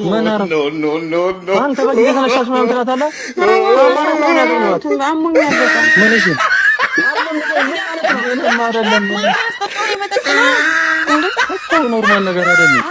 ምን አረ አንተ በዚህ ተነሳሽ ምናምን ትላታለህ። ምን እሺ አይደለም ኖርማል ነገር አይደለም።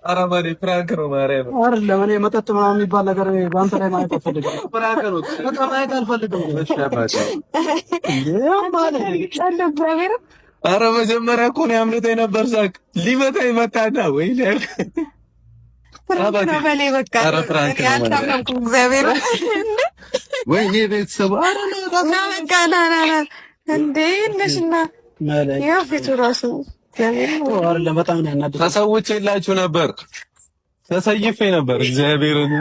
አራማሪ ፍራንክ ነው ማርያም አይደለም። እኔ መጠጥ ምናምን የሚባል ነገር በአንተ ላይ ማየት አልፈልግም። ፍራንክ ነው በቃ ማየት አልፈልግም። ኧረ መጀመሪያ እኮ ነው ያምልጠኝ ነበር ሳቅ ሊመታኝ መጣና ወይ ወይኔ ቤተሰብ በጣም ነው ያናደደው። ተሰውቼ የላችሁ ነበር ተሰይፌ ነበር እግዚአብሔርን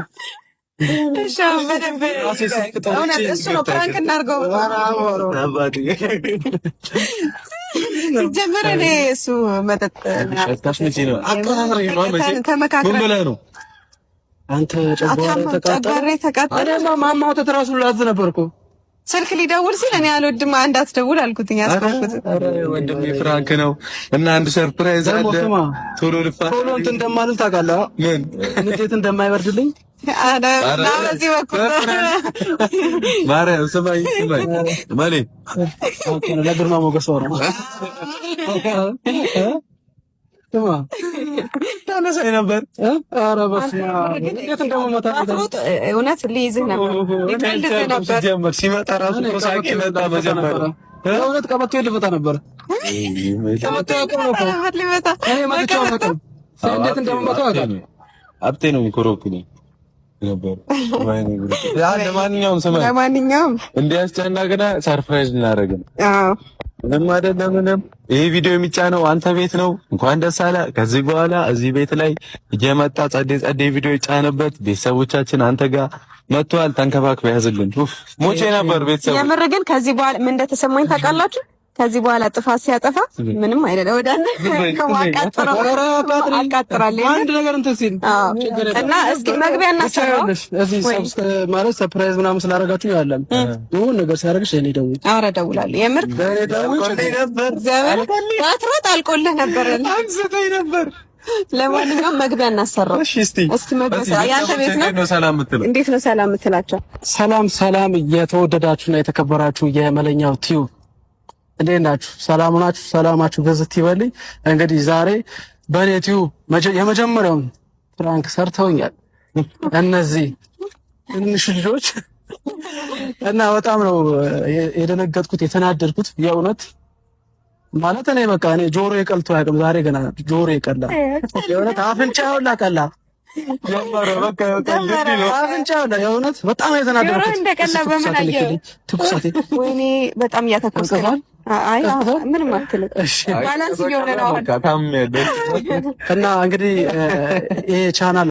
እሱ ነው ፕራንክ እናድርገው ሲጀመር እኔ እሱ መጠጥ ተመካክረን ነው አንተ ጨጓራዬ ተቃጠለ ማማው ተራሱ ላዝ ነበርኩ ስልክ ሊደውል ሲል እኔ አልወድም እንዳትደውል አልኩትኝ አስቆጥኩት። ኧረ ወንድሜ ፍራንክ ነው እና አንድ ሰርፕራይዝ አለ ቶሎ እንትን እንደማልል ታውቃለህ ምን እንዴት እንደማይበርድልኝ አረ በዚህ በኩል ማርያም ስማኝ ማለት ለግርማ ሞገስ ነው ስማ ታነሳኝ ነበር። ኧረ በስመ አብ እንዴት እንደማመጣ እውነት ሊይዝህ ነበር ሊፈልዝህ ነበር። ጀመር ሲመጣ ራሱ ሳቂ መጣ መጀመር እውነት ቀበቶ ልፈታ ነበር። ቀበቶ ያቆም ነው እኔ መጥቼው አላውቅም። እንዴት እንደማመጣ አውቃለሁ። አብቴ ነው የሚኮረኩኝ ነበር። ለማንኛውም እንዲያስጨናቅና ሰርፕራይዝ እናደርግ ነው። አዎ ምንም አይደለም። ምንም ይሄ ቪዲዮ የሚጫነው አንተ ቤት ነው። እንኳን ደስ አለ። ከዚህ በኋላ እዚህ ቤት ላይ እየመጣ ጸዴ ቪዲዮ ይጫነበት። ቤተሰቦቻችን አንተ ጋር መጥቷል። ተንከባክበህ ያዝልን። ሞቼ ነበር ቤተሰብ። የምር ግን ከዚህ በኋላ ምን እንደተሰማኝ ታውቃላችሁ? ከዚህ በኋላ ጥፋት ሲያጠፋ ምንም አይደለም። ወዳንተ አቃጥራለሁ አንድ ነገር እንትን ሲል እና እስኪ መግቢያ እናሰራው እዚህ ማለት ሰርፕራይዝ ምናምን ስላደረጋችሁ ያለን የሆነ ነገር ሲያደርግሽ እኔ ደውል። ኧረ እደውላለሁ። የምር እግዚአብሔር አትሮጥ አልቆልህ ነበር አንስተኝ ነበር። ለማንኛውም መግቢያ እናሰራው። እስቲ መግቢያ ያንተ ቤት ነው። ሰላም የምትለው እንዴት ነው ሰላም የምትላቸው? ሰላም የተወደዳችሁና የተከበራችሁ የመለኛው ቲዩብ እንዴት ናችሁ? ሰላም ናችሁ? ሰላማችሁ በዝት ይበልኝ። እንግዲህ ዛሬ በኔ ቲዩብ የመጀመሪያውን ፍራንክ ሰርተውኛል እነዚህ ትንሽ ልጆች እና በጣም ነው የደነገጥኩት የተናደድኩት። የእውነት ማለት እኔ በቃ እኔ ጆሮ የቀልቶ አያውቅም። ዛሬ ገና ጆሮ የቀላ የእውነት አፍንጫው ላቀላ አፍንጫው የእውነት በጣም የተናደድኩት ጆሮ እንደቀላ በምን አየው? ትኩሳቴ ወይኔ በጣም እያተኮስኩ አይ ምንም አትልም። ባላንስ እየሆነ ነው እና እንግዲህ ይሄ ቻናል